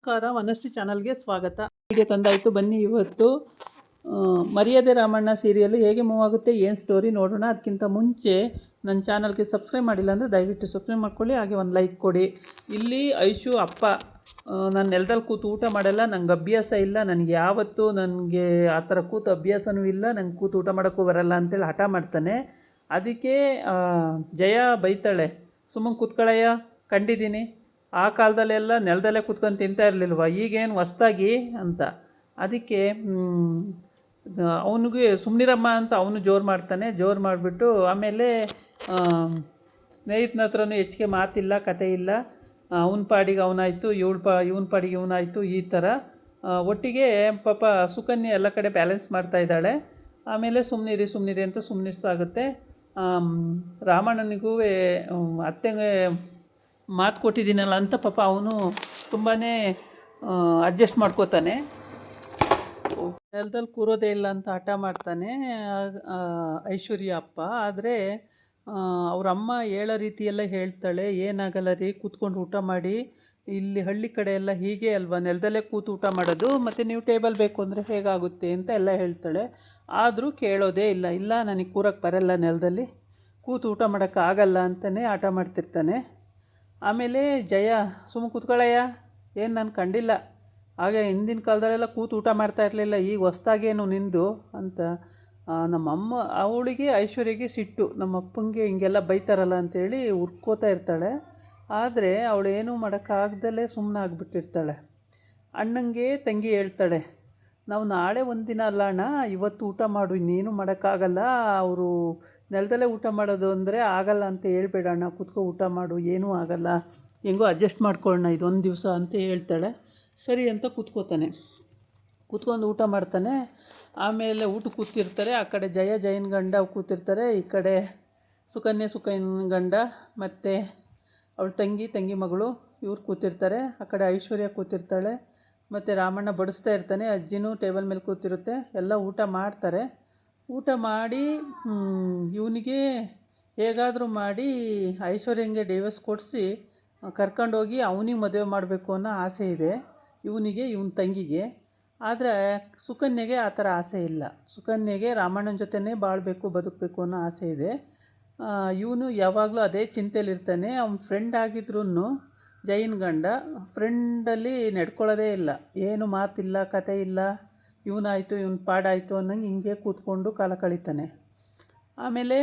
ನಮಸ್ಕಾರ, ವನಶ್ರೀ ಚಾನಲ್ಗೆ ಸ್ವಾಗತ. ಹೀಗೆ ತಂದಾಯಿತು, ಬನ್ನಿ ಇವತ್ತು ಮರ್ಯಾದೆ ರಾಮಣ್ಣ ಸೀರಿಯಲ್ ಹೇಗೆ ಮೂವ್ ಆಗುತ್ತೆ, ಏನು ಸ್ಟೋರಿ ನೋಡೋಣ. ಅದಕ್ಕಿಂತ ಮುಂಚೆ ನನ್ನ ಚಾನಲ್ಗೆ ಸಬ್ಸ್ಕ್ರೈಬ್ ಮಾಡಿಲ್ಲ ಅಂದರೆ ದಯವಿಟ್ಟು ಸಬ್ಸ್ಕ್ರೈಬ್ ಮಾಡ್ಕೊಳ್ಳಿ, ಹಾಗೆ ಒಂದು ಲೈಕ್ ಕೊಡಿ. ಇಲ್ಲಿ ಐಶು ಅಪ್ಪ ನಾನು ನೆಲದಲ್ಲಿ ಕೂತು ಊಟ ಮಾಡಲ್ಲ, ನಂಗೆ ಅಭ್ಯಾಸ ಇಲ್ಲ, ನನಗೆ ಯಾವತ್ತೂ ನನಗೆ ಆ ಥರ ಕೂತು ಅಭ್ಯಾಸವೂ ಇಲ್ಲ, ನಂಗೆ ಕೂತು ಊಟ ಮಾಡೋಕ್ಕೂ ಬರಲ್ಲ ಅಂತೇಳಿ ಹಠ ಮಾಡ್ತಾನೆ. ಅದಕ್ಕೆ ಜಯ ಬೈತಾಳೆ, ಸುಮ್ಮನೆ ಕೂತ್ಕೊಳ್ಳಯ್ಯ, ಕಂಡಿದ್ದೀನಿ, ಆ ಕಾಲದಲ್ಲೆಲ್ಲ ನೆಲದಲ್ಲೇ ಕೂತ್ಕೊಂಡು ತಿಂತಾ ಇರಲಿಲ್ವ, ಈಗೇನು ಹೊಸ್ದಾಗಿ ಅಂತ. ಅದಕ್ಕೆ ಅವನಿಗೆ ಸುಮ್ಮನಿರಮ್ಮ ಅಂತ ಅವನು ಜೋರು ಮಾಡ್ತಾನೆ. ಜೋರು ಮಾಡಿಬಿಟ್ಟು ಆಮೇಲೆ ಸ್ನೇಹಿತನ ಹತ್ರನೂ ಹೆಚ್ಚಿಗೆ ಮಾತಿಲ್ಲ, ಕತೆ ಇಲ್ಲ, ಅವನ ಪಾಡಿಗೆ ಅವನಾಯಿತು, ಇವನ ಪಾಡಿಗೆ ಇವನಾಯಿತು, ಈ ಥರ ಒಟ್ಟಿಗೆ ಪಾಪ ಸುಕನ್ಯೆ ಎಲ್ಲ ಕಡೆ ಬ್ಯಾಲೆನ್ಸ್ ಮಾಡ್ತಾಯಿದ್ದಾಳೆ. ಆಮೇಲೆ ಸುಮ್ಮನಿರಿ ಅಂತ ಸುಮ್ಮನಿಸಾಗುತ್ತೆ. ರಾಮಣ್ಣನಿಗೂ ಅತ್ತೆಗೆ ಮಾತು ಕೊಟ್ಟಿದ್ದೀನಲ್ಲ ಅಂತ ಪಾಪ ಅವನು ತುಂಬಾ ಅಡ್ಜಸ್ಟ್ ಮಾಡ್ಕೋತಾನೆ. ನೆಲದಲ್ಲಿ ಕೂರೋದೇ ಇಲ್ಲ ಅಂತ ಹಠ ಮಾಡ್ತಾನೆ ಐಶ್ವರ್ಯ ಅಪ್ಪ. ಆದರೆ ಅವ್ರ ಅಮ್ಮ ಹೇಳೋ ರೀತಿಯೆಲ್ಲ ಹೇಳ್ತಾಳೆ, ಏನಾಗಲ್ಲ ರೀ, ಕೂತ್ಕೊಂಡು ಊಟ ಮಾಡಿ, ಇಲ್ಲಿ ಹಳ್ಳಿ ಕಡೆ ಎಲ್ಲ ಹೀಗೆ ಅಲ್ವಾ, ನೆಲದಲ್ಲೇ ಕೂತು ಊಟ ಮಾಡೋದು, ಮತ್ತು ನೀವು ಟೇಬಲ್ ಬೇಕು ಅಂದರೆ ಹೇಗಾಗುತ್ತೆ ಅಂತ ಎಲ್ಲ ಹೇಳ್ತಾಳೆ. ಆದರೂ ಕೇಳೋದೇ ಇಲ್ಲ, ನನಗೆ ಕೂರಕ್ಕೆ ಬರಲ್ಲ, ನೆಲದಲ್ಲಿ ಕೂತು ಊಟ ಮಾಡೋಕ್ಕಾಗಲ್ಲ ಅಂತಲೇ ಆಟ ಮಾಡ್ತಿರ್ತಾನೆ. ಆಮೇಲೆ ಜಯ, ಸುಮ್ಮನೆ ಕೂತ್ಕೊಳ್ಳಯ್ಯ, ಏನು ನಾನು ಕಂಡಿಲ್ಲ, ಹಾಗೆ ಹಿಂದಿನ ಕಾಲದಲ್ಲೆಲ್ಲ ಕೂತು ಊಟ ಮಾಡ್ತಾ ಇರಲಿಲ್ಲ, ಈಗ ಹೊಸ್ದಾಗೇನು ನಿಂದು ಅಂತ. ನಮ್ಮಮ್ಮ ಅವಳಿಗೆ ಐಶ್ವರ್ಯಗೆ ಸಿಟ್ಟು, ನಮ್ಮಪ್ಪಂಗೆ ಹಿಂಗೆಲ್ಲ ಬೈತಾರಲ್ಲ ಅಂಥೇಳಿ ಉರ್ಕೋತಾ ಇರ್ತಾಳೆ. ಆದರೆ ಅವಳು ಏನೂ ಮಾಡೋಕ್ಕಾಗ್ದಲೇ ಸುಮ್ಮನೆ ಆಗಿಬಿಟ್ಟಿರ್ತಾಳೆ. ಅಣ್ಣಂಗೆ ತಂಗಿ ಹೇಳ್ತಾಳೆ, ನಾವು ನಾಳೆ ಒಂದಿನ ಅಲ್ಲ ಅಣ್ಣ, ಇವತ್ತು ಊಟ ಮಾಡು, ಇನ್ನೇನು ಮಾಡೋಕ್ಕಾಗಲ್ಲ, ಅವರು ನೆಲದಲ್ಲೇ ಊಟ ಮಾಡೋದು ಅಂದರೆ ಆಗಲ್ಲ ಅಂತ ಹೇಳ್ಬೇಡ ಅಣ್ಣ, ಕೂತ್ಕೊ ಊಟ ಮಾಡು, ಏನೂ ಆಗಲ್ಲ, ಹೆಂಗೋ ಅಡ್ಜಸ್ಟ್ ಮಾಡ್ಕೊಳ್ಳೋಣ ಇದೊಂದು ದಿವಸ ಅಂತ ಹೇಳ್ತಾಳೆ. ಸರಿ ಅಂತ ಕೂತ್ಕೊಂಡು ಊಟ ಮಾಡ್ತಾನೆ. ಆಮೇಲೆ ಊಟಕ್ಕೆ ಕೂತಿರ್ತಾರೆ. ಆ ಕಡೆ ಜಯನ ಗಂಡ ಕೂತಿರ್ತಾರೆ, ಈ ಕಡೆ ಸುಕನ್ಯನ ಗಂಡ ಮತ್ತು ಅವಳ ತಂಗಿ ಮಗಳು ಇವ್ರು ಕೂತಿರ್ತಾರೆ. ಆ ಕಡೆ ಐಶ್ವರ್ಯ ಕೂತಿರ್ತಾಳೆ, ಮತ್ತು ರಾಮಣ್ಣ ಬಡಿಸ್ತಾ ಇರ್ತಾನೆ, ಅಜ್ಜಿನೂ ಟೇಬಲ್ ಮೇಲೆ ಕೂತಿರುತ್ತೆ. ಎಲ್ಲ ಊಟ ಮಾಡ್ತಾರೆ. ಊಟ ಮಾಡಿ ಇವನಿಗೆ ಹೇಗಾದರೂ ಮಾಡಿ ಐಶ್ವರ್ಯಂಗೆ ಡೈವರ್ಸ್ ಕೊಡಿಸಿ ಕರ್ಕೊಂಡೋಗಿ ಅವನಿಗೆ ಮದುವೆ ಮಾಡಬೇಕು ಅನ್ನೋ ಆಸೆ ಇದೆ ಇವನ ತಂಗಿಗೆ. ಆದರೆ ಸುಕನ್ಯೆಗೆ ಆ ಥರ ಆಸೆ ಇಲ್ಲ. ಸುಕನ್ಯೆಗೆ ರಾಮಣ್ಣನ ಜೊತೆನೇ ಬಾಳಬೇಕು, ಬದುಕಬೇಕು ಅನ್ನೋ ಆಸೆ ಇದೆ. ಇವನು ಯಾವಾಗಲೂ ಅದೇ ಚಿಂತೆಯಲ್ಲಿರ್ತಾನೆ. ಅವನ ಫ್ರೆಂಡ್ ಆಗಿದ್ರೂ ಜೈನ್ ಗಂಡ ಫ್ರೆಂಡಲ್ಲಿ ನಡ್ಕೊಳ್ಳೋದೇ ಇಲ್ಲ, ಏನು ಮಾತಿಲ್ಲ, ಕತೆ ಇಲ್ಲ, ಇವನಾಯಿತು ಇವನ ಪಾಡಾಯಿತು ಅನ್ನಂಗೆ ಹಿಂಗೆ ಕೂತ್ಕೊಂಡು ಕಾಲ ಕಳೀತಾನೆ. ಆಮೇಲೆ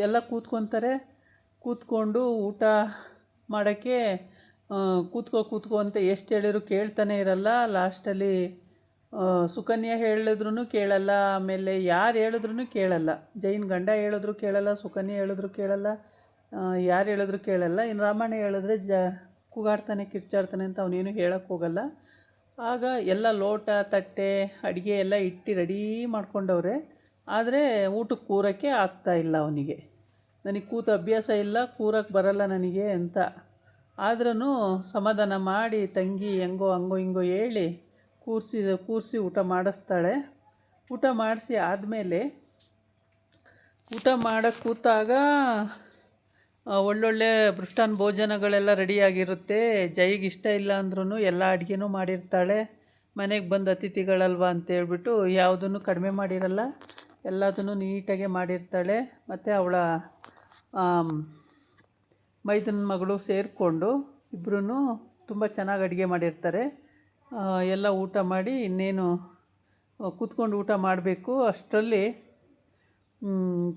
ಎಲ್ಲ ಕೂತ್ಕೊಂಡು ಊಟ ಮಾಡೋಕ್ಕೆ ಕೂತ್ಕೋ ಅಂತ ಎಷ್ಟು ಹೇಳಿದ್ರು ಕೇಳ್ತಾನೆ ಇರಲ್ಲ. ಲಾಸ್ಟಲ್ಲಿ ಸುಕನ್ಯಾ ಹೇಳಿದ್ರೂ ಕೇಳಲ್ಲ, ಆಮೇಲೆ ಯಾರು ಹೇಳಿದ್ರೂ ಕೇಳಲ್ಲ. ಜೈನ್ ಗಂಡ ಹೇಳಿದ್ರು ಕೇಳಲ್ಲ, ಸುಕನ್ಯಾ ಹೇಳಿದ್ರು ಕೇಳಲ್ಲ, ಯಾರು ಹೇಳಿದ್ರು ಕೇಳಲ್ಲ. ಇನ್ನು ರಾಮಣ್ಣ ಹೇಳಿದ್ರೆ ಕೂಗಾಡ್ತಾನೆ, ಕಿರ್ಚಾಡ್ತಾನೆ ಅಂತ ಅವನೇನು ಹೇಳೋಕ್ಕೆ ಹೋಗಲ್ಲ. ಆಗ ಎಲ್ಲ ಲೋಟ ತಟ್ಟೆ ಅಡುಗೆ ಎಲ್ಲ ಇಟ್ಟು ರೆಡೀ ಮಾಡ್ಕೊಂಡವ್ರೆ. ಆದರೆ ಊಟಕ್ಕೆ ಕೂರೋಕ್ಕೆ ಆಗ್ತಾಯಿಲ್ಲ ಅವನಿಗೆ. ನನಗೆ ಕೂತು ಅಭ್ಯಾಸ ಇಲ್ಲ, ಕೂರಕ್ಕೆ ಬರಲ್ಲ ನನಗೆ ಅಂತ. ಆದ್ರೂ ಸಮಾಧಾನ ಮಾಡಿ ತಂಗಿ ಹೆಂಗೋ ಹಂಗೋ ಹಿಂಗೋ ಹೇಳಿ ಕೂರಿಸಿ ಊಟ ಮಾಡಿಸ್ತಾಳೆ. ಊಟ ಮಾಡಿಸಿ ಆದಮೇಲೆ ಊಟ ಮಾಡೋಕ್ಕೆ ಕೂತಾಗ ಒಳ್ಳೊಳ್ಳೆ ಮೃಷ್ಟಾನ್ನ ಭೋಜನಗಳೆಲ್ಲ ರೆಡಿಯಾಗಿರುತ್ತೆ. ಜೈಗೆ ಇಷ್ಟ ಇಲ್ಲ ಅಂದ್ರೂ ಎಲ್ಲ ಅಡುಗೆನೂ ಮಾಡಿರ್ತಾಳೆ. ಮನೆಗೆ ಬಂದು ಅತಿಥಿಗಳಲ್ವ ಅಂತೇಳ್ಬಿಟ್ಟು ಯಾವುದನ್ನು ಕಡಿಮೆ ಮಾಡಿರಲ್ಲ, ಎಲ್ಲದನ್ನು ನೀಟಾಗೆ ಮಾಡಿರ್ತಾಳೆ. ಮತ್ತು ಅವಳ ಮೈದನ ಮಗಳು ಸೇರಿಕೊಂಡು ಇಬ್ಬರೂ ತುಂಬ ಚೆನ್ನಾಗಿ ಅಡುಗೆ ಮಾಡಿರ್ತಾರೆ. ಎಲ್ಲ ಊಟ ಮಾಡಿ ಇನ್ನೇನು ಕೂತ್ಕೊಂಡು ಊಟ ಮಾಡಬೇಕು. ಅಷ್ಟರಲ್ಲಿ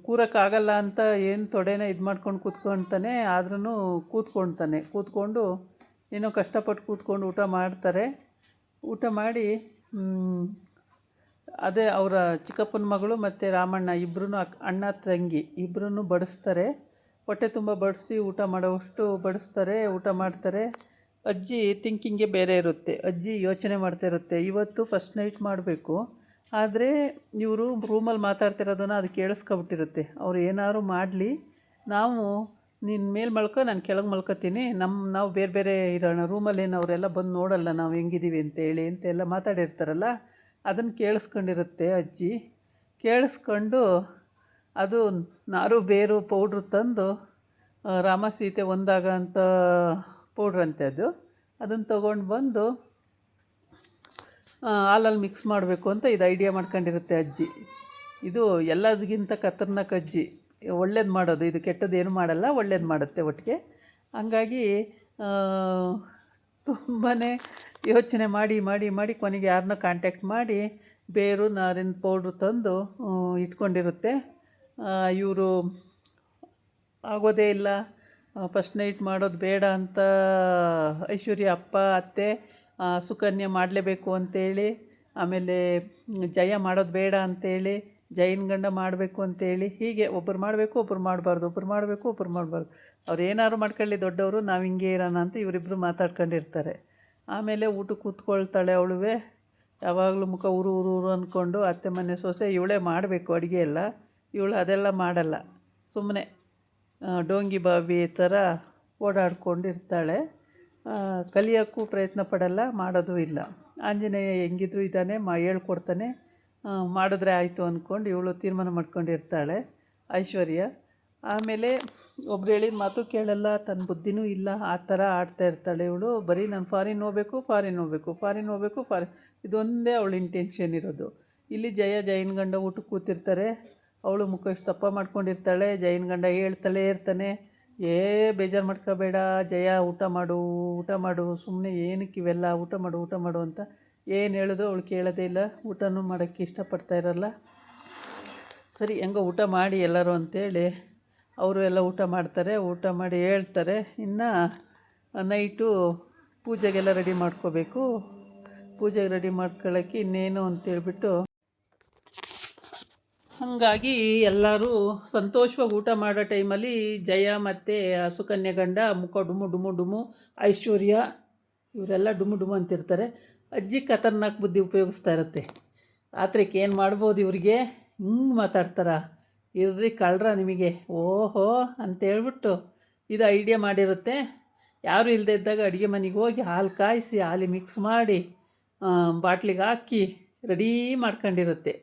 ಕೂರೋಕ್ಕಾಗಲ್ಲ ಅಂತ ಏನು ತೊಡೆನ ಇದು ಮಾಡ್ಕೊಂಡು ಕೂತ್ಕೊಳ್ತಾನೆ. ಆದ್ರೂ ಕೂತ್ಕೊಂಡು ಏನೋ ಕಷ್ಟಪಟ್ಟು ಕೂತ್ಕೊಂಡು ಊಟ ಮಾಡ್ತಾರೆ. ಊಟ ಮಾಡಿ ಅದೇ ಅವರ ಚಿಕ್ಕಪ್ಪನ ಮಗಳು ಮತ್ತು ರಾಮಣ್ಣ ಇಬ್ಬರೂ ಅಣ್ಣ ತಂಗಿ ಇಬ್ಬರೂ ಬಡಿಸ್ತಾರೆ. ಹೊಟ್ಟೆ ತುಂಬ ಬಡಿಸಿ ಊಟ ಮಾಡೋವಷ್ಟು ಬಡಿಸ್ತಾರೆ, ಊಟ ಮಾಡ್ತಾರೆ. ಅಜ್ಜಿ ಥಿಂಕಿಂಗೇ ಬೇರೆ ಇರುತ್ತೆ. ಅಜ್ಜಿ ಯೋಚನೆ ಮಾಡ್ತಾ ಇರುತ್ತೆ, ಇವತ್ತು ಫಸ್ಟ್ ನೈಟ್ ಮಾಡಬೇಕು, ಆದರೆ ಇವರು ರೂಮಲ್ಲಿ ಮಾತಾಡ್ತಿರೋದನ್ನು ಅದು ಕೇಳಿಸ್ಕೊಬಿಟ್ಟಿರುತ್ತೆ. ಅವ್ರು ಏನಾದ್ರು ಮಾಡಲಿ, ನಾವು ನಿನ್ನ ಮೇಲೆ ಮಲ್ಕೊ, ನಾನು ಕೆಳಗೆ ಮಲ್ಕೋತೀನಿ, ನಾವು ಬೇರೆ ಬೇರೆ ಇರೋಣ, ರೂಮಲ್ಲೇನು ಅವರೆಲ್ಲ ಬಂದು ನೋಡಲ್ಲ ನಾವು ಹೆಂಗಿದ್ದೀವಿ ಅಂತೇಳಿ ಅಂತೆಲ್ಲ ಮಾತಾಡಿರ್ತಾರಲ್ಲ, ಅದನ್ನು ಕೇಳಿಸ್ಕೊಂಡಿರುತ್ತೆ ಅಜ್ಜಿ. ಕೇಳಿಸ್ಕೊಂಡು ಅದು ನಾರು ಬೇರು ಪೌಡ್ರು ತಂದು ರಾಮ ಸೀತೆ ಒಂದಾಗ ಅಂತ ಪೌಡ್ರಂತೆ ಅದನ್ನು ತೊಗೊಂಡು ಬಂದು ಹಾಲಲ್ಲಿ ಮಿಕ್ಸ್ ಮಾಡಬೇಕು ಅಂತ ಇದು ಐಡಿಯಾ ಮಾಡ್ಕೊಂಡಿರುತ್ತೆ ಅಜ್ಜಿ. ಇದು ಎಲ್ಲದಕ್ಕಿಂತ ಖತರ್ನಾಕ್ ಅಜ್ಜಿ. ಒಳ್ಳೇದು ಮಾಡೋದು, ಇದು ಕೆಟ್ಟದ್ದೇನು ಮಾಡಲ್ಲ, ಒಳ್ಳೇದು ಮಾಡುತ್ತೆ ಒಟ್ಟಿಗೆ. ಹಂಗಾಗಿ ತುಂಬಾ ಯೋಚನೆ ಮಾಡಿ ಮಾಡಿ ಮಾಡಿ ಕೊನೆಗೆ ಯಾರನ್ನ ಕಾಂಟ್ಯಾಕ್ಟ್ ಮಾಡಿ ಬೇರು ನಾರಿನ ಪೌಡ್ರು ತಂದು ಇಟ್ಕೊಂಡಿರುತ್ತೆ. ಇವರು ಆಗೋದೇ ಇಲ್ಲ, ಫಸ್ಟ್ ನೈಟ್ ಮಾಡೋದು ಬೇಡ ಅಂತ ಐಶ್ವರ್ಯ ಅಪ್ಪ ಅತ್ತೆ ಸುಕನ್ಯಾ ಮಾಡಲೇಬೇಕು ಅಂತೇಳಿ, ಆಮೇಲೆ ಜಯ ಮಾಡೋದು ಬೇಡ ಅಂತೇಳಿ, ಜೈನ ಗಂಡ ಮಾಡಬೇಕು ಅಂತೇಳಿ, ಹೀಗೆ ಒಬ್ಬರು ಮಾಡಬೇಕು ಒಬ್ಬರು ಮಾಡಬಾರ್ದು, ಒಬ್ಬರು ಮಾಡಬೇಕು ಒಬ್ಬರು ಮಾಡಬಾರ್ದು, ಅವ್ರು ಏನಾದ್ರು ಮಾಡ್ಕೊಳ್ಳಿ ದೊಡ್ಡವರು, ನಾವು ಹಿಂಗೆ ಇರೋಣ ಅಂತ ಇವರಿಬ್ಬರು ಮಾತಾಡ್ಕೊಂಡಿರ್ತಾರೆ. ಆಮೇಲೆ ಊಟಕ್ಕೆ ಕೂತ್ಕೊಳ್ತಾಳೆ ಅವಳುವೆ, ಯಾವಾಗಲೂ ಮುಖ ಊರು ಊರು ಊರು ಅಂದ್ಕೊಂಡು. ಅತ್ತೆ ಮನೆ ಸೊಸೆ ಇವಳೇ ಮಾಡಬೇಕು ಅಡುಗೆ ಎಲ್ಲ, ಇವಳು ಅದೆಲ್ಲ ಮಾಡಲ್ಲ, ಸುಮ್ಮನೆ ಡೋಂಗಿ ಬಾಬಿ ಥರ ಓಡಾಡ್ಕೊಂಡಿರ್ತಾಳೆ. ಕಲಿಯೋಕ್ಕೂ ಪ್ರಯತ್ನ ಪಡಲ್ಲ, ಮಾಡೋದು ಇಲ್ಲ. ಆಂಜನೇಯ ಹೆಂಗಿದ್ರು ಇದ್ದಾನೆ, ಹೇಳ್ಕೊಡ್ತಾನೆ, ಮಾಡಿದ್ರೆ ಆಯಿತು ಅಂದ್ಕೊಂಡು ಇವಳು ತೀರ್ಮಾನ ಮಾಡ್ಕೊಂಡಿರ್ತಾಳೆ ಐಶ್ವರ್ಯ. ಆಮೇಲೆ ಒಬ್ರು ಹೇಳಿದ ಮಾತು ಕೇಳಲ್ಲ, ತನ್ನ ಬುದ್ಧಿನೂ ಇಲ್ಲ, ಆ ಥರ ಆಡ್ತಾ ಇರ್ತಾಳೆ ಇವಳು. ಬರೀ ನಾನು ಫಾರಿನ್ ಹೋಗಬೇಕು ಫಾರಿನ್ ಹೋಗಬೇಕು ಫಾರಿನ್ ಹೋಗಬೇಕು ಇದೊಂದೇ ಅವಳು ಇಂಟೆನ್ಷನ್ ಇರೋದು. ಇಲ್ಲಿ ಜೈನ ಗಂಡ ಊಟಕ್ಕೆ ಕೂತಿರ್ತಾರೆ, ಅವಳು ಮುಖ ಇಷ್ಟು ತಪ್ಪ ಮಾಡ್ಕೊಂಡಿರ್ತಾಳೆ. ಜೈನ ಗಂಡ ಹೇಳ್ತಲೇ ಇರ್ತಾನೆ, ಬೇಜಾರು ಮಾಡ್ಕೋಬೇಡ ಜಯ, ಊಟ ಮಾಡು ಸುಮ್ಮನೆ ಏನಕ್ಕೆ ಇವೆಲ್ಲ, ಊಟ ಮಾಡು ಅಂತ ಏನು ಹೇಳಿದ್ರು ಅವಳು ಕೇಳೋದೇ ಇಲ್ಲ, ಊಟನೂ ಮಾಡೋಕ್ಕೆ ಇಷ್ಟಪಡ್ತಾ ಇರಲ್ಲ. ಸರಿ ಹೆಂಗೋ ಊಟ ಮಾಡಿ ಎಲ್ಲರೂ ಅಂತೇಳಿ ಅವರು ಎಲ್ಲ ಊಟ ಮಾಡ್ತಾರೆ. ಊಟ ಮಾಡಿ ಹೇಳ್ತಾರೆ, ಇನ್ನು ನೈಟು ಪೂಜೆಗೆಲ್ಲ ರೆಡಿ ಮಾಡ್ಕೋಬೇಕು, ಪೂಜೆಗೆ ರೆಡಿ ಮಾಡ್ಕೊಳ್ಳೋಕ್ಕೆ ಇನ್ನೇನು ಅಂತೇಳ್ಬಿಟ್ಟು, ಹಾಗಾಗಿ ಎಲ್ಲರೂ ಸಂತೋಷವಾಗಿ ಊಟ ಮಾಡೋ ಟೈಮಲ್ಲಿ ಜಯ ಮತ್ತು ಸುಕನ್ಯಾ ಗಂಡ ಮುಖ ಡುಮು ಐಶ್ವರ್ಯ ಇವರೆಲ್ಲ ಡುಮು ಅಂತಿರ್ತಾರೆ. ಅಜ್ಜಿ ಖತರ್ನಾಕ್ ಬುದ್ಧಿ ಉಪಯೋಗಿಸ್ತಾ ಇರುತ್ತೆ. ರಾತ್ರಿಗೆ ಏನು ಮಾಡ್ಬೋದು ಇವ್ರಿಗೆ, ಹಿಂಗೆ ಮಾತಾಡ್ತಾರ, ಇರ್ರಿ ಕಳ್ರ ನಿಮಗೆ ಓಹೋ ಅಂತೇಳ್ಬಿಟ್ಟು ಇದು ಐಡಿಯಾ ಮಾಡಿರುತ್ತೆ. ಯಾರೂ ಇಲ್ಲದೆ ಇದ್ದಾಗ ಅಡುಗೆ ಮನೆಗೆ ಹೋಗಿ ಹಾಲು ಕಾಯಿಸಿ ಹಾಲು ಮಿಕ್ಸ್ ಮಾಡಿ ಬಾಟ್ಲಿಗೆ ಹಾಕಿ ರೆಡೀ ಮಾಡ್ಕೊಂಡಿರುತ್ತೆ.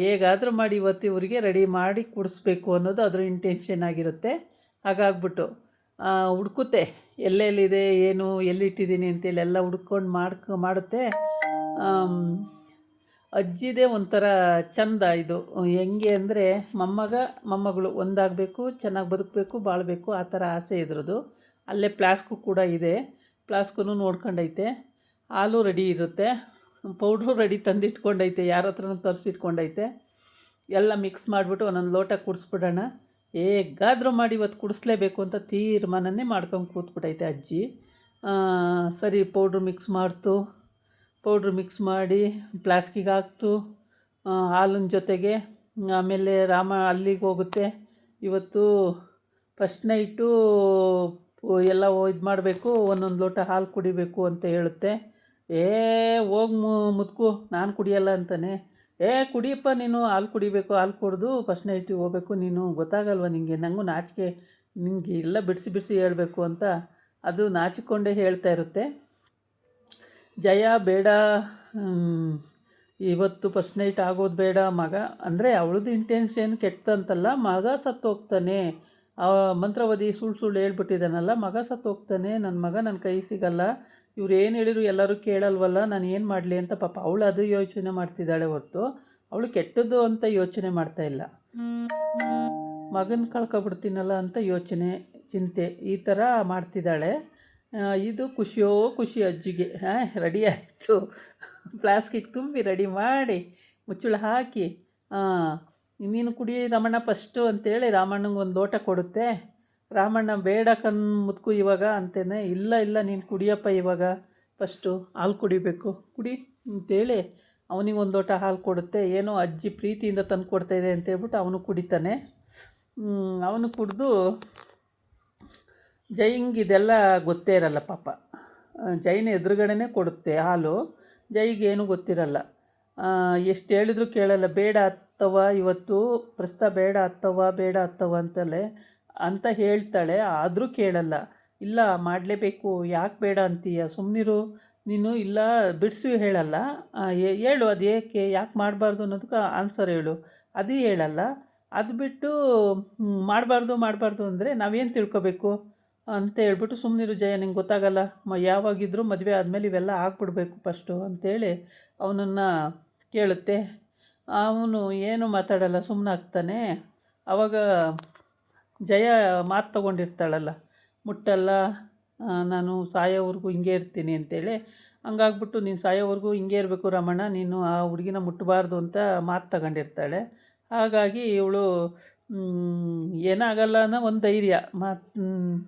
ಹೇಗಾದರೂ ಮಾಡಿ ಇವತ್ತು ಇವರಿಗೆ ರೆಡಿ ಮಾಡಿ ಕುಡಿಸ್ಬೇಕು ಅನ್ನೋದು ಅದರ ಇಂಟೆನ್ಷನ್ ಆಗಿರುತ್ತೆ. ಹಾಗಾಗ್ಬಿಟ್ಟು ಹುಡುಕುತ್ತೆ, ಎಲ್ಲೆಲ್ಲಿದೆ ಏನು ಎಲ್ಲಿಟ್ಟಿದ್ದೀನಿ ಅಂತೇಳಿ ಎಲ್ಲ ಹುಡ್ಕೊಂಡು ಮಾಡುತ್ತೆ. ಅಜ್ಜಿದೇ ಒಂಥರ ಚಂದ ಇದು. ಹೆಂಗೆ ಅಂದರೆ ಮೊಮ್ಮಗಳು ಒಂದಾಗಬೇಕು, ಚೆನ್ನಾಗಿ ಬದುಕಬೇಕು, ಬಾಳಬೇಕು, ಆ ಥರ ಆಸೆ ಇದ್ರದ್ದು. ಅಲ್ಲೇ ಫ್ಲಾಸ್ಕು ಕೂಡ ಇದೆ, ಫ್ಲಾಸ್ಕೂ ನೋಡ್ಕೊಂಡೈತೆ. ಹಾಲು ರೆಡಿ ಇರುತ್ತೆ, ಪೌಡ್ರು ರೆಡಿ ತಂದಿಟ್ಕೊಂಡೈತೆ, ಯಾರ ಹತ್ರನೂ ತರಿಸಿಟ್ಕೊಂಡೈತೆ. ಎಲ್ಲ ಮಿಕ್ಸ್ ಮಾಡಿಬಿಟ್ಟು ಒಂದೊಂದು ಲೋಟ ಕುಡಿಸ್ಬಿಡೋಣ, ಹೇಗಾದರೂ ಮಾಡಿ ಇವತ್ತು ಕುಡಿಸ್ಲೇಬೇಕು ಅಂತ ತೀರ್ಮಾನನೇ ಮಾಡ್ಕೊಂಡು ಕೂತ್ಬಿಟ್ಟೈತೆ ಅಜ್ಜಿ. ಸರಿ ಪೌಡ್ರು ಮಿಕ್ಸ್ ಮಾಡಿ ಫ್ಲಾಸ್ಕಿಗೆ ಹಾಕ್ತು ಹಾಲಿನ ಜೊತೆಗೆ. ಆಮೇಲೆ ರಾಮ ಅಲ್ಲಿಗೆ ಹೋಗುತ್ತೆ. ಇವತ್ತು ಫಸ್ಟ್ ನೈಟು ಎಲ್ಲ ಇದು ಮಾಡಬೇಕು, ಒಂದೊಂದು ಲೋಟ ಹಾಲು ಕುಡಿಬೇಕು ಅಂತ ಹೇಳುತ್ತೆ. ಹೋಗಿ ಮುದ್ಕು, ನಾನು ಕುಡಿಯಲ್ಲ ಅಂತಾನೆ. ಕುಡಿಯಪ್ಪ ನೀನು, ಹಾಲು ಕುಡಿಬೇಕು, ಹಾಲು ಕುಡಿದು ಫಸ್ಟ್ ನೈಟಿಗೆ ಹೋಗ್ಬೇಕು, ನೀನು ಗೊತ್ತಾಗಲ್ವ ನಿನಗೆ, ನನಗೂ ನಾಚಿಕೆ, ನಿನಗೆ ಎಲ್ಲ ಬಿಡಿಸಿ ಹೇಳಬೇಕು ಅಂತ ಅದು ನಾಚಿಕೊಂಡೇ ಹೇಳ್ತಾ ಇರುತ್ತೆ. ಜಯ ಬೇಡ, ಇವತ್ತು ಫಸ್ಟ್ ನೈಟ್ ಆಗೋದು ಬೇಡ, ಮಗ ಅಂದರೆ ಅವಳದು ಇಂಟೆನ್ಷನ್ ಕೆಟ್ಟಂತಲ್ಲ, ಮಗ ಸತ್ತೋಗ್ತಾನೆ, ಮಂತ್ರವಾದಿ ಸುಳ್ಳು ಹೇಳ್ಬಿಟ್ಟಿದ್ದಾನಲ್ಲ, ಮಗ ಸತ್ತೋಗ್ತಾನೆ, ನನ್ನ ಮಗ ನನ್ನ ಕೈ ಸಿಗಲ್ಲ, ಇವ್ರು ಏನು ಹೇಳಿದ್ರು ಎಲ್ಲರೂ ಕೇಳಲ್ವಲ್ಲ, ನಾನು ಏನು ಮಾಡಲಿ ಅಂತ ಪಾಪ ಅವಳು ಅದು ಯೋಚನೆ ಮಾಡ್ತಿದ್ದಾಳೆ ಹೊರತು ಅವಳು ಕೆಟ್ಟದ್ದು ಅಂತ ಯೋಚನೆ ಮಾಡ್ತಾಯಿಲ್ಲ. ಮಗನ ಕಳ್ಕೊಬಿಡ್ತೀನಲ್ಲ ಅಂತ ಚಿಂತೆ ಈ ಥರ ಮಾಡ್ತಿದ್ದಾಳೆ. ಇದು ಖುಷಿ ಅಜ್ಜಿಗೆ. ರೆಡಿ ಆಯಿತು, ಫ್ಲಾಸ್ಕಿಗೆ ತುಂಬಿ ರೆಡಿ ಮಾಡಿ ಮುಚ್ಚಳ ಹಾಕಿ, ನೀನು ಕುಡಿ ರಮಣ್ಣ ಫಸ್ಟು ಅಂತೇಳಿ ರಾಮಣ್ಣಂಗೆ ಒಂದು ಲೋಟ ಕೊಡುತ್ತೆ. ರಾಮಣ್ಣ ಬೇಡ ಮುದ್ಕು ಇವಾಗ ಅಂತೇನೆ, ಇಲ್ಲ ನೀನು ಕುಡಿಯಪ್ಪ ಇವಾಗ ಫಸ್ಟು, ಹಾಲು ಕುಡಿಬೇಕು, ಕುಡಿ ಅಂತೇಳಿ ಅವನಿಗೆ ಒಂದು ಲೋಟ ಹಾಲು ಕೊಡುತ್ತೆ. ಏನೋ ಅಜ್ಜಿ ಪ್ರೀತಿಯಿಂದ ತಂದು ಕೊಡ್ತಾಯಿದೆ ಅಂತೇಳ್ಬಿಟ್ಟು ಅವನು ಕುಡಿತಾನೆ. ಅವನು ಕುಡಿದು ಜೈಂಗೆ ಇದೆಲ್ಲ ಗೊತ್ತೇ ಇರಲ್ಲ ಪಾಪ, ಜೈನ ಎದುರುಗಡೆನೇ ಕೊಡುತ್ತೆ ಹಾಲು, ಜೈಗೇನು ಗೊತ್ತಿರಲ್ಲ. ಎಷ್ಟು ಹೇಳಿದ್ರು ಕೇಳಲ್ಲ, ಬೇಡ ಅತ್ತವ ಇವತ್ತು ಪ್ರಸ್ತಾವ ಬೇಡ ಅತ್ತವ ಅಂತ ಹೇಳ್ತಾಳೆ. ಆದರೂ ಕೇಳಲ್ಲ. ಇಲ್ಲ ಮಾಡಲೇಬೇಕು, ಯಾಕೆ ಬೇಡ ಅಂತೀಯ, ಸುಮ್ಮನಿರು ನೀನು, ಇಲ್ಲ ಬಿಡಿಸಿ ಹೇಳಲ್ಲ, ಹೇಳು ಅದು ಯಾಕೆ ಮಾಡಬಾರ್ದು ಅನ್ನೋದಕ್ಕೆ ಆನ್ಸರ್ ಹೇಳು, ಅದು ಹೇಳಲ್ಲ. ಅದು ಬಿಟ್ಟು ಮಾಡಬಾರ್ದು ಅಂದರೆ ನಾವೇನು ತಿಳ್ಕೊಬೇಕು, ಅಂತ ಹೇಳ್ಬಿಟ್ಟು, ಸುಮ್ಮನಿರು ಜಯ, ನಿಂಗೆ ಗೊತ್ತಾಗಲ್ಲ, ಯಾವಾಗಿದ್ದರೂ ಮದುವೆ ಆದಮೇಲೆ ಇವೆಲ್ಲ ಆಗ್ಬಿಡ್ಬೇಕು ಫಸ್ಟು ಅಂತೇಳಿ ಅವನನ್ನು ಕೇಳುತ್ತೆ. ಅವನು ಏನು ಮಾತಾಡಲ್ಲ, ಸುಮ್ಮನಾಗ್ತಾನೆ. ಆವಾಗ ಜಯ ಮಾತು ತೊಗೊಂಡಿರ್ತಾಳಲ್ಲ, ಮುಟ್ಟಲ್ಲ, ನಾನು ಸಾಯೋವರೆಗೂ ಹಿಂಗೆ ಇರ್ತೀನಿ ಅಂತೇಳಿ. ಹಂಗಾಗ್ಬಿಟ್ಟು ನೀನು ಸಾಯೋವರೆಗೂ ಹಿಂಗೆ ಇರಬೇಕು ರಮಣ, ನೀನು ಆ ಹುಡುಗಿನ ಮುಟ್ಟಬಾರ್ದು ಅಂತ ಮಾತು ತಗೊಂಡಿರ್ತಾಳೆ. ಹಾಗಾಗಿ ಇವಳು ಏನಾಗಲ್ಲ ಅನ್ನೋ ಒಂದು ಧೈರ್ಯ,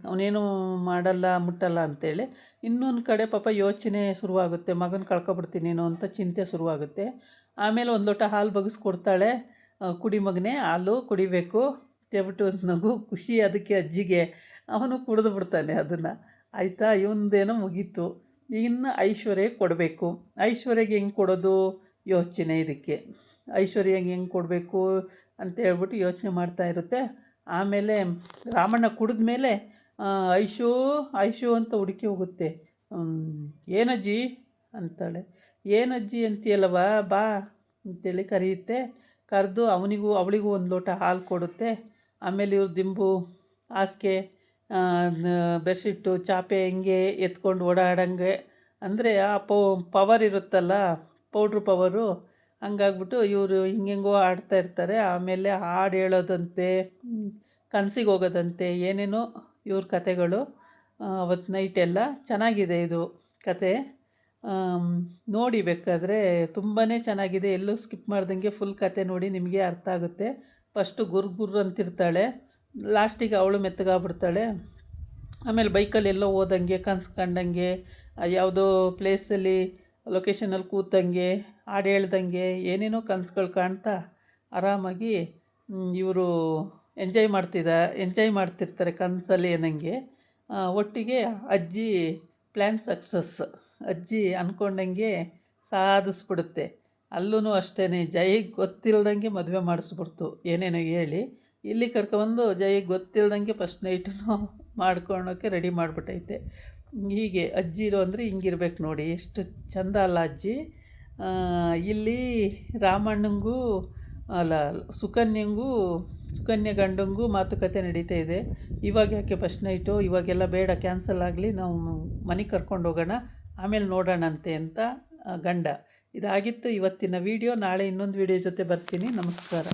ಅವನೇನು ಮಾಡಲ್ಲ ಮುಟ್ಟಲ್ಲ ಅಂತೇಳಿ. ಇನ್ನೊಂದು ಕಡೆ ಪಾಪ ಯೋಚನೆ ಶುರುವಾಗುತ್ತೆ, ಮಗನ ಕಳ್ಕೊಬಿಡ್ತೀನೇನೋ ಅಂತ ಚಿಂತೆ ಶುರುವಾಗುತ್ತೆ. ಆಮೇಲೆ ಒಂದು ಲೋಟ ಹಾಲು ಬಗೆಸ್ಕೊಡ್ತಾಳೆ. ಕುಡಿ ಮಗನೇ, ಹಾಲು ಕುಡಿಬೇಕು ಅಂತೇಳ್ಬಿಟ್ಟು ಒಂದು ನಗು ಖುಷಿ ಅದಕ್ಕೆ ಅಜ್ಜಿಗೆ. ಅವನು ಕುಡಿದು ಬಿಡ್ತಾನೆ ಅದನ್ನು. ಆಯಿತಾ, ಇವಂದೇನೋ ಮುಗೀತು. ಇನ್ನು ಐಶ್ವರ್ಯಗೆ ಕೊಡಬೇಕು. ಐಶ್ವರ್ಯಗೆ ಹೆಂಗೆ ಕೊಡೋದು ಯೋಚನೆ ಇದಕ್ಕೆ. ಐಶ್ವರ್ಯಗೆ ಹೆಂಗೆ ಕೊಡಬೇಕು ಅಂತ ಹೇಳ್ಬಿಟ್ಟು ಯೋಚನೆ ಮಾಡ್ತಾ ಇರುತ್ತೆ. ಆಮೇಲೆ ರಾಮಣ್ಣ ಕುಡಿದ್ಮೇಲೆ ಐಶು ಐಶು ಅಂತ ಹುಡುಕಿ ಹೋಗುತ್ತೆ. ಏನಜ್ಜಿ ಅಂತಾಳೆ. ಏನಜ್ಜಿ ಅಂತೀಯಲ್ಲವ, ಬಾ ಅಂತೇಳಿ ಕರೆಯುತ್ತೆ. ಕರೆದು ಅವಳಿಗೂ ಒಂದು ಲೋಟ ಹಾಲು ಕೊಡುತ್ತೆ. ಆಮೇಲೆ ಇವ್ರು ದಿಂಬು, ಹಾಸಿಗೆ, ಬೆಡ್ಶೀಟು, ಚಾಪೆ ಹಿಂಗೆ ಎತ್ಕೊಂಡು ಓಡಾಡಂಗೆ, ಅಂದರೆ ಆ ಪವರ್ ಇರುತ್ತಲ್ಲ, ಪೌಡ್ರು ಪವರು. ಹಂಗಾಗ್ಬಿಟ್ಟು ಇವರು ಹಿಂಗೆಂಗೋ ಆಡ್ತಾ ಇರ್ತಾರೆ. ಆಮೇಲೆ ಹಾಡು ಹೇಳೋದಂತೆ, ಕನಸಿಗೆ ಹೋಗೋದಂತೆ, ಏನೇನೋ ಇವ್ರ ಕತೆಗಳು. ಅವತ್ತು ನೈಟೆಲ್ಲ ಚೆನ್ನಾಗಿದೆ ಇದು ಕತೆ. ನೋಡಿ ಬೇಕಾದರೆ ತುಂಬಾ ಚೆನ್ನಾಗಿದೆ. ಎಲ್ಲೂ ಸ್ಕಿಪ್ ಮಾಡ್ದಂಗೆ ಫುಲ್ ಕತೆ ನೋಡಿ, ನಿಮಗೆ ಅರ್ಥ ಆಗುತ್ತೆ. ಫಸ್ಟು ಗುರು ಅಂತಿರ್ತಾಳೆ, ಲಾಸ್ಟಿಗೆ ಅವಳು ಮೆತ್ತಗಾಗ್ಬಿಡ್ತಾಳೆ. ಆಮೇಲೆ ಬೈಕಲ್ಲಿ ಎಲ್ಲೋ ಹೋದಂಗೆ, ಕನಸು ಕಂಡಂಗೆ, ಯಾವುದೋ ಪ್ಲೇಸಲ್ಲಿ ಲೊಕೇಶನಲ್ಲಿ ಕೂತಂಗೆ, ಹಾಡು ಹೇಳ್ದಂಗೆ, ಏನೇನೋ ಕನಸುಗಳು ಕಾಣ್ತಾ ಆರಾಮಾಗಿ ಇವರು ಎಂಜಾಯ್ ಮಾಡ್ತಿರ್ತಾರೆ ಕನಸಲ್ಲಿ ಏನಂಗೆ. ಒಟ್ಟಿಗೆ ಅಜ್ಜಿ ಪ್ಲ್ಯಾನ್ ಸಕ್ಸಸ್. ಅಜ್ಜಿ ಅಂದ್ಕೊಂಡಂಗೆ ಸಾಧಿಸ್ಬಿಡುತ್ತೆ. ಅಲ್ಲೂ ಅಷ್ಟೇ, ಜೈಗೆ ಗೊತ್ತಿಲ್ದಂಗೆ ಮದುವೆ ಮಾಡಿಸ್ಬಿಡ್ತು ಏನೇನೋ ಹೇಳಿ. ಇಲ್ಲಿ ಕರ್ಕೊಬಂದು ಜೈಗೆ ಗೊತ್ತಿಲ್ದಂಗೆ ಫಸ್ಟ್ ನೈಟನ್ನು ಮಾಡ್ಕೊಳೋಕ್ಕೆ ರೆಡಿ ಮಾಡಿಬಿಟ್ಟೈತೆ. ಹೀಗೆ ಅಜ್ಜಿ ಇರೋ ಅಂದರೆ ಹಿಂಗಿರ್ಬೇಕು ನೋಡಿ, ಎಷ್ಟು ಚಂದ ಅಲ್ಲ ಅಜ್ಜಿ. ಇಲ್ಲಿ ರಾಮಣ್ಣಂಗೂ ಅಲ್ಲ ಸುಕನ್ಯೆ ಗಂಡಂಗೂ ಮಾತುಕತೆ ನಡೀತಾ ಇದೆ. ಇವಾಗ ಯಾಕೆ ಫಸ್ಟ್ ನೈಟು, ಇವಾಗೆಲ್ಲ ಬೇಡ, ಕ್ಯಾನ್ಸಲ್ ಆಗಲಿ, ನಾವು ಮನೆಗೆ ಕರ್ಕೊಂಡು ಹೋಗೋಣ, ಆಮೇಲೆ ನೋಡೋಣಂತೆ ಅಂತ ಗಂಡ. ಇದಾಗಿತ್ತು ಇವತ್ತಿನ ವೀಡಿಯೋ. ನಾಳೆ ಇನ್ನೊಂದು ವೀಡಿಯೋ ಜೊತೆ ಬರ್ತೀನಿ. ನಮಸ್ಕಾರ.